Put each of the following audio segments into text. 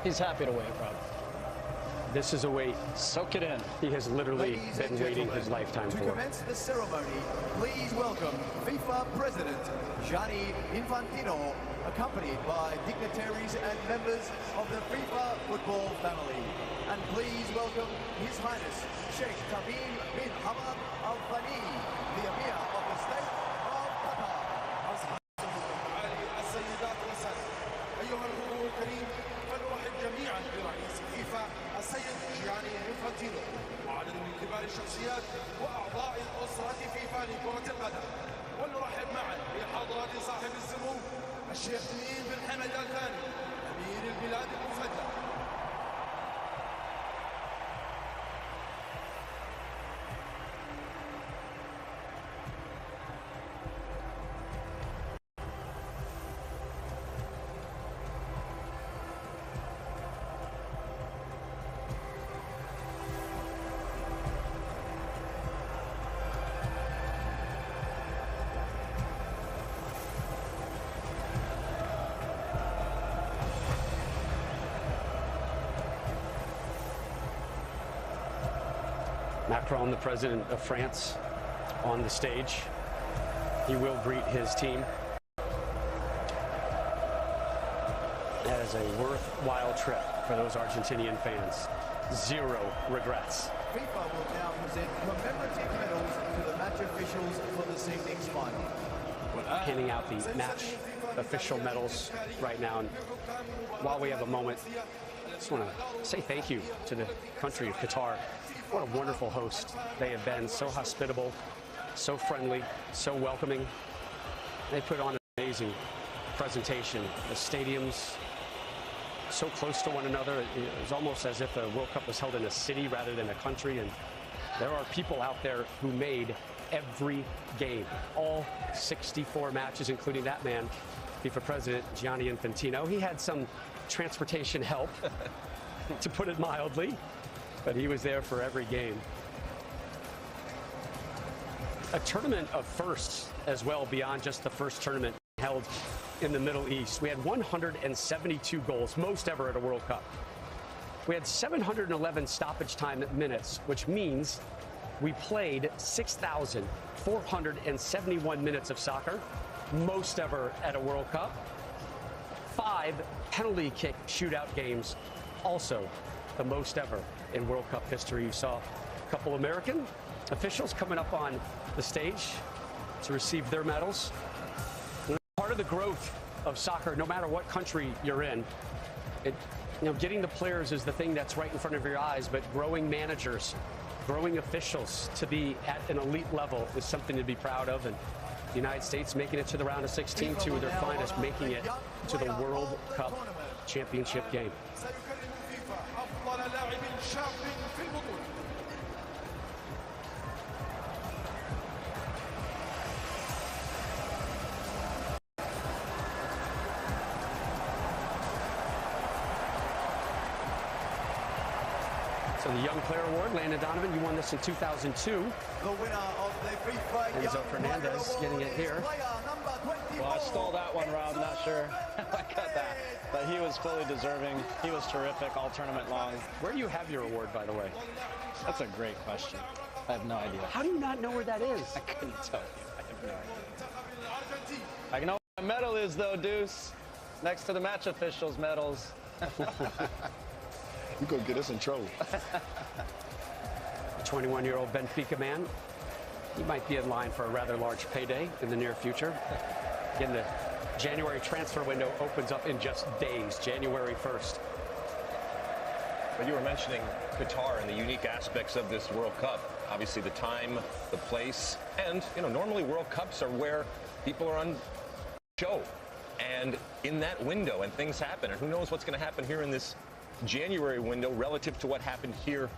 He's happy to wait, probably. This is a wait. Soak it in. He has literally been waiting his lifetime for. To commence the ceremony, please welcome FIFA President Gianni Infantino, accompanied by dignitaries and members of the FIFA football family. And please welcome His Highness Sheikh Tamim bin Hamad Al Thani, the Emir of the State of Qatar. السيدات والسادة، أيها الحضور الكريم، فنرحب جميعا برئيس فيفا السيد جياني إنفانتينو وعدد من كبار الشخصيات وأعضاء الأسرة فيفا لكرة القدم. ونرحب معا بحضرة صاحب السمو الشيخ تميم بن حمد آل ثاني أمير البلاد المفدى. Macron, the president of France, on the stage. He will greet his team. That is a worthwhile trip for those Argentinian fans. Zero regrets. FIFA will now present commemorative medals to the match officials for this evening's final. Handing out the match official medals right now. And while we have a moment, I just want to say thank you to the country of Qatar. What a wonderful host they have been. So hospitable, so friendly, so welcoming. They put on an amazing presentation. The stadiums so close to one another. It was almost as if the World Cup was held in a city rather than a country. And there are people out there who made every game, all 64 matches, including that man, FIFA President Gianni Infantino. He had some transportation help, to put it mildly, but he was there for every game. A tournament of firsts as well, beyond just the first tournament held in the Middle East. We had 172 goals, most ever at a World Cup. We had 711 stoppage time minutes, which means we played 6,471 minutes of soccer, most ever at a World Cup. 5 penalty kick shootout games, also the most ever in World Cup history. You saw a couple American officials coming up on the stage to receive their medals. Part of the growth of soccer, no matter what country you're in, getting the players is the thing that's right in front of your eyes, but growing managers, growing officials to be at an elite level is something to be proud of. And the United States making it to the round of 16, two of their finest making it to the World Cup championship game. So the Young Player Award, Landon Donovan, you won this in 2002. The winner of the FIFA Enzo Fernandez getting it here. Well, I stole that one, Rob. Not sure I got that. But he was fully deserving. He was terrific all tournament long. Where do you have your award, by the way? That's a great question. I have no idea. How do you not know where that is? I couldn't tell you. I have no idea. I know where my medal is, though, Deuce. Next to the match officials' medals. You gonna get us in trouble. A 21-year-old Benfica man. He might be in line for a rather large payday in the near future. Again, the January transfer window opens up in just days, January 1st. But you were mentioning Qatar and the unique aspects of this World Cup. Obviously, the time, the place, and normally World Cups are where people are on show, and in that window, and things happen. And who knows what's going to happen here in this January window relative to what happened here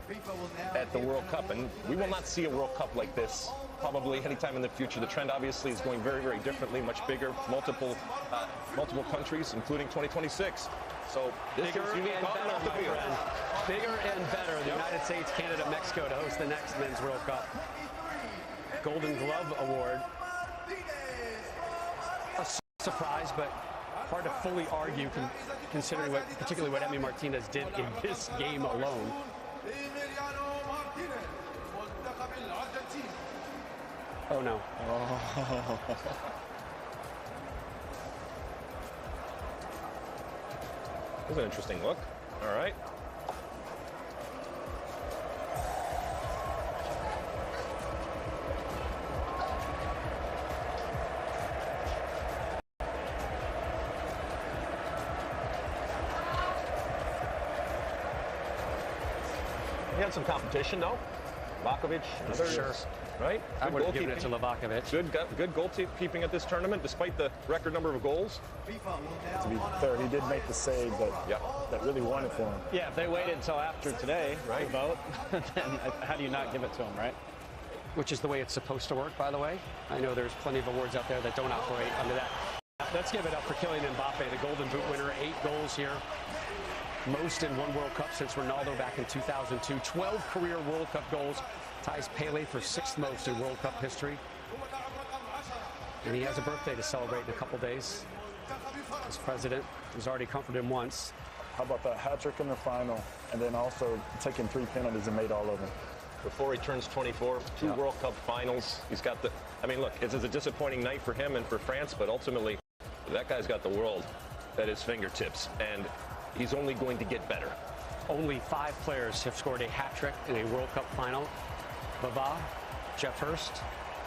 at the World Cup. And we will not see a World Cup like this probably anytime in the future. The trend obviously is going very, very differently, much bigger, multiple countries, including 2026. So this is unique on and off the field. Bigger and better. The United States, Canada, Mexico to host the next Men's World Cup. Golden Glove Award. A surprise, but hard to fully argue considering particularly what Emi Martinez did in this game alone. Oh no. Oh. That was an interesting look. All right. He had some competition, though. Vakovic, others, sure. Right? I Good would have given goalkeeping. it to Livakovic. Good goalkeeping at this tournament, despite the record number of goals. To be fair, he did make the save that really won it for him. Yeah, if they waited until after today to vote, then how do you not give it to him, right? Which is the way it's supposed to work, by the way. I know there's plenty of awards out there that don't operate under that. Let's give it up for Kylian Mbappe, the Golden Boot winner. 8 goals here. Most in one World Cup since Ronaldo back in 2002. 12 career World Cup goals. Ties Pele for 6th most in World Cup history. And he has a birthday to celebrate in a couple days. As president, who's already comforted him once. How about that hat-trick in the final, and then also taking 3 penalties and made all of them. Before he turns 24, 2 World Cup finals. He's got the, I mean, look, it's a disappointing night for him and for France, but ultimately, that guy's got the world at his fingertips, and he's only going to get better. Only 5 players have scored a hat-trick in a World Cup final. Bava, Jeff Hurst,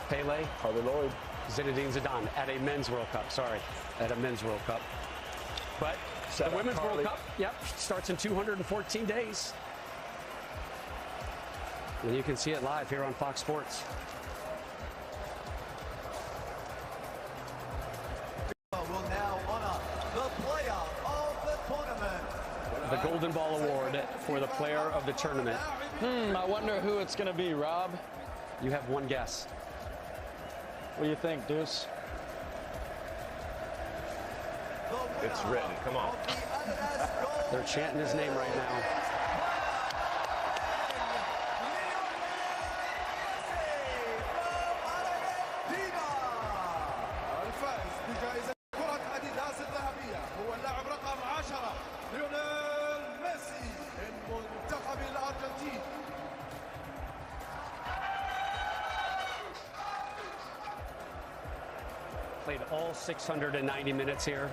Pele, Harvey Lloyd, Zinedine Zidane at a men's World Cup. Sorry, at a men's World Cup. But the women's World Cup, starts in 214 days. And you can see it live here on Fox Sports. Will now honor the player of the tournament. The Golden Ball Award for the player of the tournament. I wonder who it's going to be, Rob. You have one guess. What do you think, Deuce? It's written. Come on. They're chanting his name right now. الفائز بجائزة كرة أديداس الذهبية هو اللاعب رقم 10 ليونيل ميسي من منتخب الأرجنتين. Played all 690 minutes here.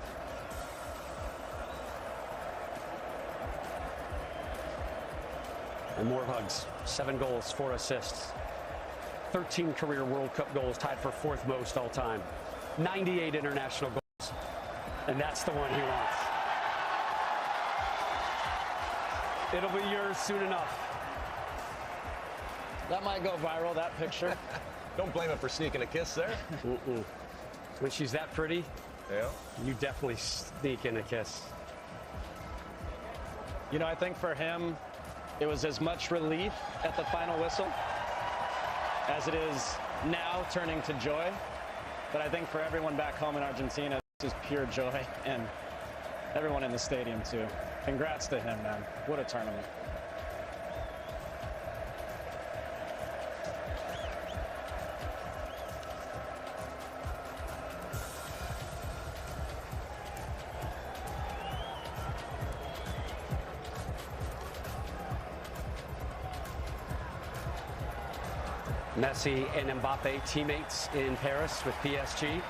And more hugs. 7 goals, 4 assists. 13 career World Cup goals, tied for 4th most all time. 98 international goals. And that's the one he wants. It'll be yours soon enough. That might go viral, that picture. Don't blame him for sneaking a kiss there. When she's that pretty, Yeah. you definitely sneak in a kiss. You know, I think for him, it was as much relief at the final whistle as it is now turning to joy. But I think for everyone back home in Argentina, this is pure joy, and everyone in the stadium too. Congrats to him, man. What a tournament. Messi and Mbappe teammates in Paris with PSG.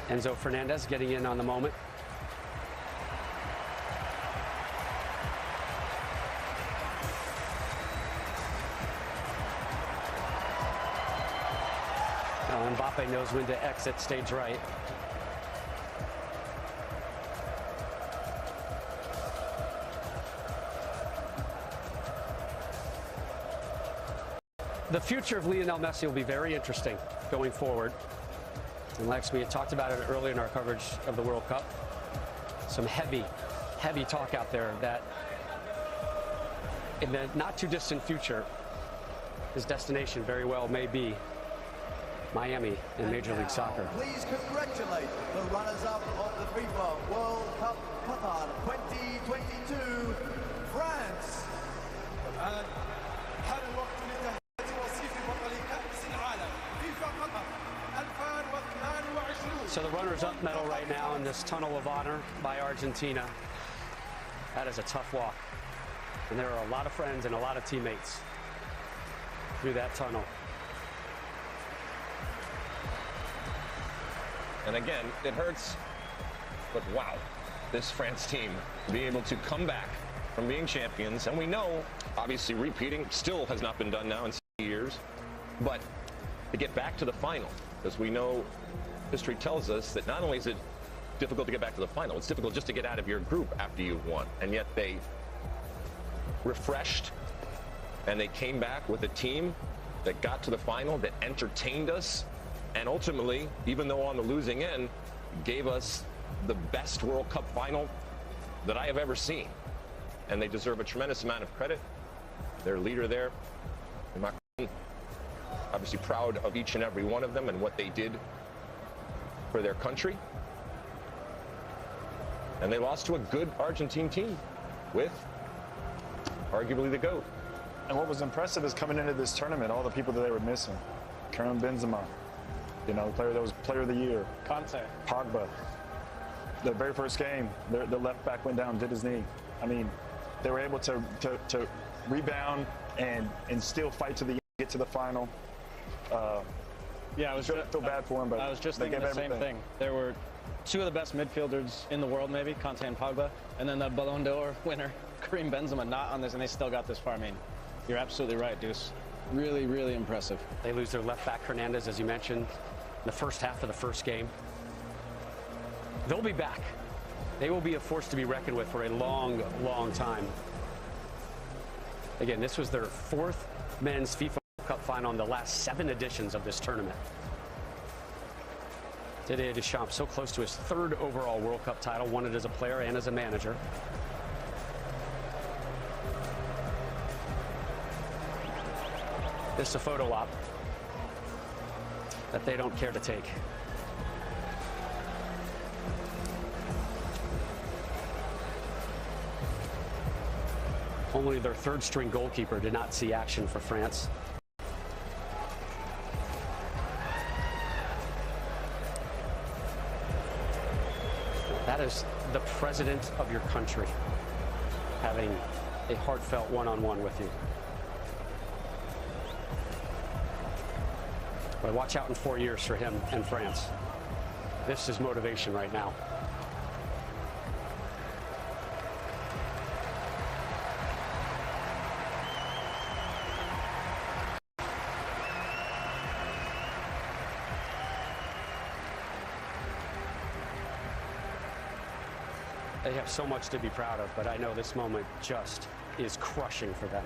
Enzo Fernandez getting in on the moment. Now Mbappe knows when to exit stage right. The future of Lionel Messi will be very interesting going forward. And Lex, we had talked about it earlier in our coverage of the World Cup. Some heavy talk out there that in the not too distant future, his destination very well may be Miami in Major League Soccer. Please congratulate the runners-up of the FIFA World Cup Qatar 2022, France. الآن حان الوقت لتهنئة وصيف بطل So the runners-up medal right now in this tunnel of honor by Argentina. That is a tough walk. And there are a lot of friends and a lot of teammates through that tunnel. And again, it hurts, but wow, this France team to be able to come back from being champions, and we know, obviously, repeating still has not been done now in 60 years, but to get back to the final, because we know history tells us that not only is it difficult to get back to the final, it's difficult just to get out of your group after you've won, and yet they refreshed, and they came back with a team that got to the final, that entertained us, and ultimately, even though on the losing end, gave us the best World Cup final that I have ever seen. And they deserve a tremendous amount of credit. Their leader there, obviously proud of each and every one of them and what they did for their country. And they lost to a good Argentine team with arguably the GOAT. And what was impressive is coming into this tournament, all the people that they were missing. Karim Benzema, you know, the player that was player of the year. Conte. Pogba. The very first game, the left back went down, did his knee. I mean, they were able to rebound and still fight to the end, get to the final. Yeah, I feel bad for him, but I was just thinking the same thing. There were two of the best midfielders in the world, maybe, Conte and Pogba, and then the Ballon d'Or winner, Karim Benzema, not on this, and they still got this far. I mean, you're absolutely right, Deuce. Really, really impressive. They lose their left back, Hernandez, as you mentioned, in the first half of the first game. They'll be back. They will be a force to be reckoned with for a long, long time. Again, this was their fourth men's FIFA World Cup final in the last 7 editions of this tournament. Didier Deschamps so close to his 3rd overall World Cup title, won it as a player and as a manager. This is a photo op that they don't care to take. Only their 3rd-string goalkeeper did not see action for France. That is the president of your country having a heartfelt one-on-one with you. But watch out in 4 years for him and France. This is motivation right now. They have so much to be proud of, but I know this moment just is crushing for them.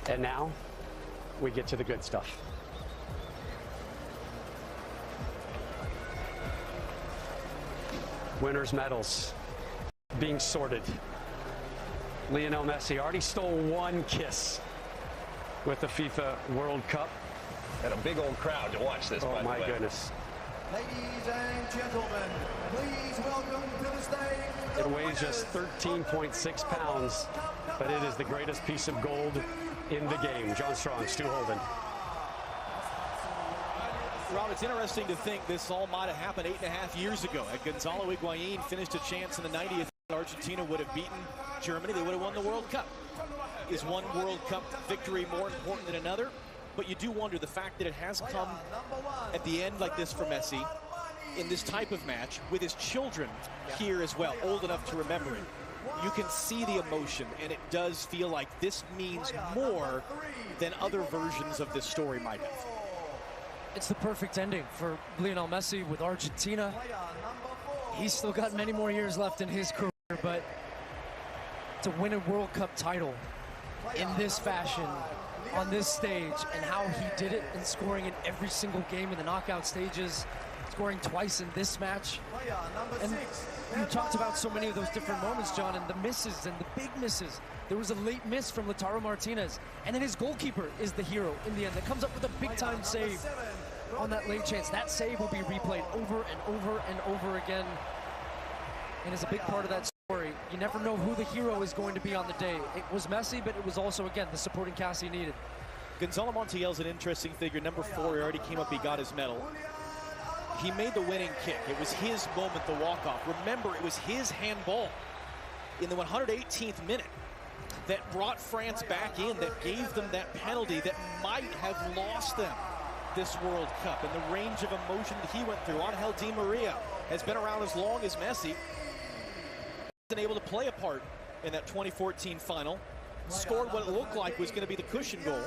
And now we get to the good stuff. Winners' medals being sorted. Lionel Mesi already stole 1 kiss with the FIFA World Cup. And a big old crowd to watch this, Oh, by the my way. goodness. Ladies and gentlemen, please welcome to the stage. It weighs just 13.6 pounds, but it is the greatest piece of gold in the game. John Strong, Stu Holden. Rob, it's interesting to think this all might have happened 8.5 years ago. At Gonzalo Higuain finished a chance in the 90th. Argentina would have beaten Germany. They would have won the World Cup. Is one World Cup victory more important than another? But you do wonder, the fact that it has come at the end like this for Messi, in this type of match, with his children here as well, old enough to remember it. You can see the emotion, and it does feel like this means more than other versions of this story might have. It's the perfect ending for Lionel Messi with Argentina. He's still got many more years left in his career, but to win a World Cup title in this fashion, on this stage, and how he did it in scoring in every single game in the knockout stages, scoring twice in this match. And you talked about so many of those different moments, John, and the misses and the big misses. There was a late miss from Lautaro Martinez, and then his goalkeeper is the hero in the end that comes up with a big-time save on that late chance. That save will be replayed over and over and over again, and is a big part of that story. You never know who the hero is going to be on the day. It was Messi, but it was also, again, the supporting cast he needed. Gonzalo Montiel's an interesting figure. Number 4, he already came up, he got his medal. He made the winning kick. It was his moment, the walk-off. Remember, it was his handball in the 118th minute that brought France back in, that gave them that penalty that might have lost them this World Cup. And the range of emotion that he went through. Angel Di Maria has been around as long as Messi. Been able to play a part in that 2014 final. Scored what it looked like was going to be the cushion goal.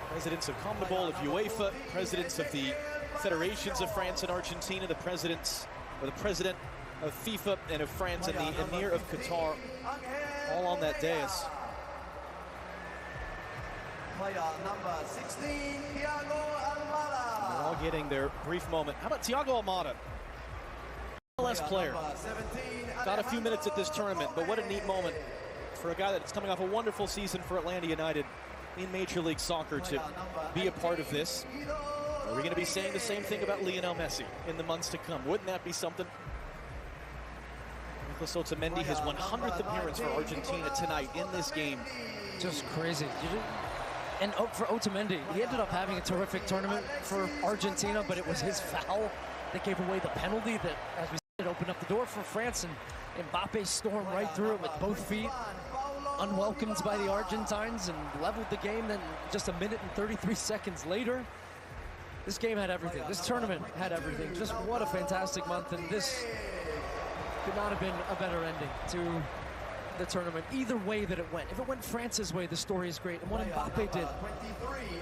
Presidents of CONMEBOL, of UEFA, presidents of the federations of France and Argentina, the president of FIFA and of France, and the Emir of Qatar, all on that dais. Player number 16, They're all getting their brief moment. How about Thiago Almada? MLS player. Got a few minutes at this tournament, but what a neat moment for a guy that's coming off a wonderful season for Atlanta United in Major League Soccer to be a part of this. Are we going to be saying the same thing about Lionel Messi in the months to come? Wouldn't that be something? Nicolas Otamendi, his 100th appearance for Argentina tonight in this game. Just crazy. And for Otamendi, he ended up having a terrific tournament for Argentina, but it was his foul that gave away the penalty that, as we said, opened up the door for France, and Mbappe stormed right through it with both feet, unwelcomed by the Argentines, and leveled the game. Then just a minute and 33 seconds later, this game had everything. This tournament had everything. Just what a fantastic month, and this could not have been a better ending to the tournament, either way that it went. If it went France's way, the story is great, and what Mbappe did.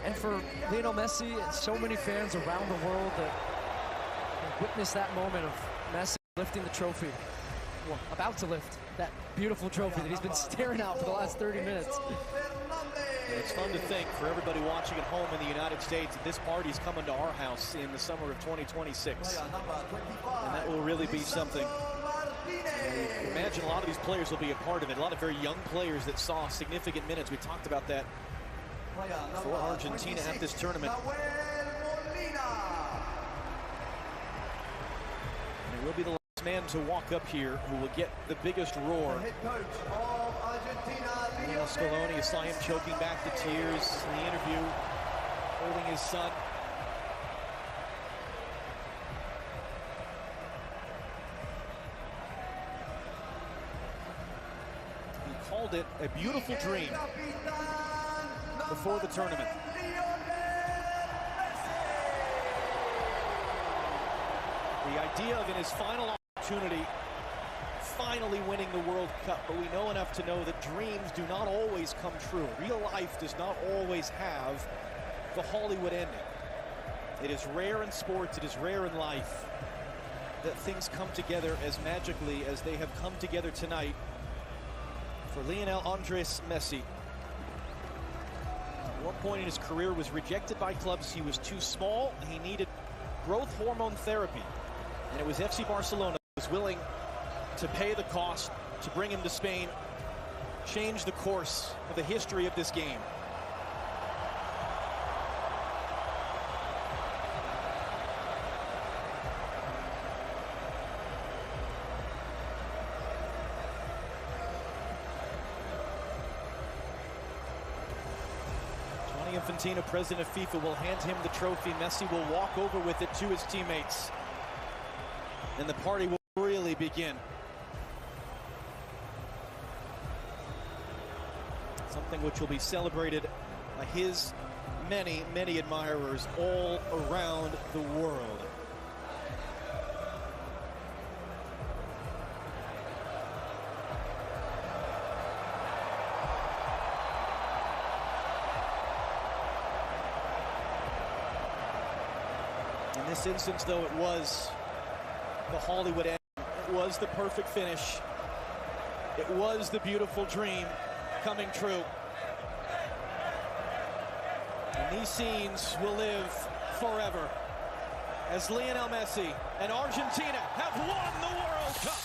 And for Lionel Messi and so many fans around the world that witnessed that moment of Messi lifting the trophy, well, about to lift that beautiful trophy that he's been staring out for the last 30 minutes. And it's fun to think for everybody watching at home in the United States that this party's coming to our house in the summer of 2026. And that will really be something. Imagine a lot of these players will be a part of it. A lot of very young players that saw significant minutes. We talked about that for Argentina at this tournament. And it will be the last man to walk up here who will get the biggest roar. Lionel Scaloni, you saw him choking back the tears in the interview, holding his son. He called it a beautiful dream before the tournament. The idea of in his final opportunity finally winning the World Cup, but we know enough to know that dreams do not always come true. Real life does not always have the Hollywood ending. It is rare in sports, it is rare in life that things come together as magically as they have come together tonight for Lionel Andres Messi. At one point in his career was rejected by clubs. He was too small, he needed growth hormone therapy, and it was FC Barcelona that was willing to pay the cost to bring him to Spain, change the course of the history of this game. Gianni Infantino, president of FIFA, will hand him the trophy. Messi will walk over with it to his teammates, and the party will really begin. Something which will be celebrated by his many, many admirers all around the world. In this instance, though, it was the Hollywood end. It was the perfect finish. It was the beautiful dream coming true. And these scenes will live forever as Lionel Messi and Argentina have won the World Cup.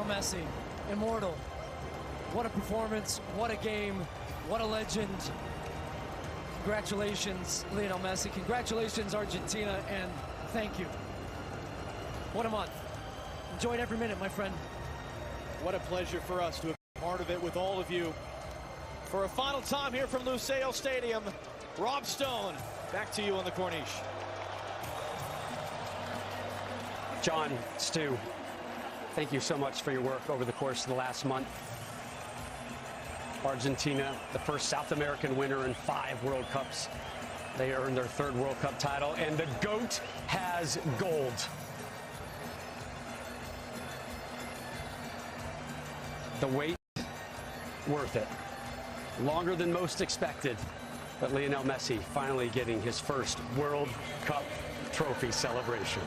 Messi, immortal. What a performance, what a game, what a legend. Congratulations, Lionel Messi. Congratulations, Argentina, and thank you. What a month. Enjoyed every minute, my friend. What a pleasure for us to have been part of it with all of you. For a final time here from Lusail Stadium, Rob Stone, back to you on the Corniche. John, Stu, thank you so much for your work over the course of the last month. Argentina, the first South American winner in 5 World Cups. They earned their 3rd World Cup title, and the GOAT has gold. The wait, worth it. Longer than most expected, but Lionel Messi finally getting his first World Cup trophy celebration.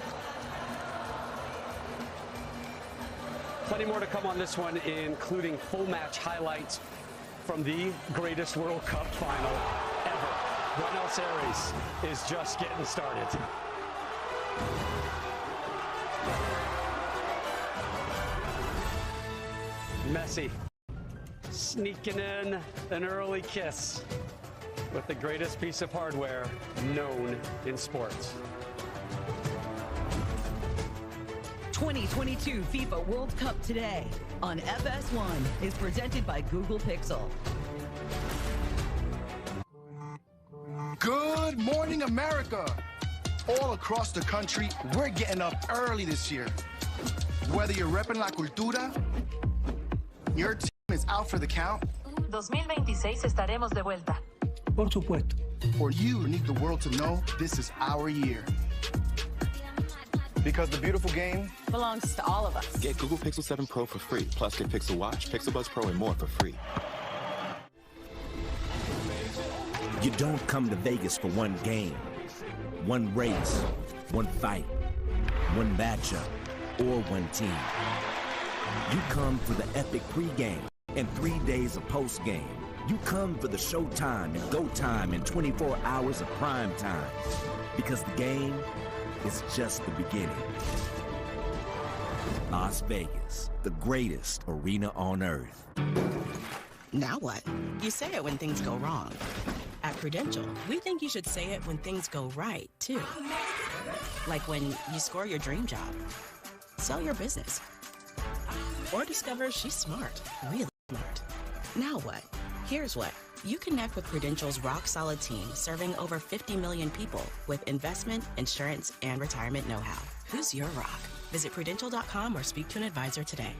Plenty more to come on this one, including full match highlights from the greatest World Cup final ever. Buenos Aires is just getting started. Messi sneaking in an early kiss with the greatest piece of hardware known in sports. 2022 FIFA World Cup today on FS1 is presented by Google Pixel. Good morning, America. All across the country, we're getting up early this year. Whether you're repping La Cultura, your team is out for the count, 2026 estaremos de vuelta. Por supuesto. or you need the world to know this is our year. Because the beautiful game Belongs to all of us. Get Google Pixel 7 Pro for free. Plus, get Pixel Watch, Pixel Buds Pro, and more for free. You don't come to Vegas for one game, one race, one fight, one matchup, or one team. You come for the epic pregame and 3 days of postgame. You come for the showtime and go time and 24 hours of prime time. Because the game is just the beginning. Las Vegas, the greatest arena on earth. Now what? You say it when things go wrong. At Prudential, we think you should say it when things go right, too. Like when you score your dream job, sell your business, or discover she's smart, really smart. Now what? Here's what. You connect with Prudential's rock-solid team serving over 50 million people with investment, insurance, and retirement know-how. Who's your rock? Visit Prudential.com or speak to an advisor today.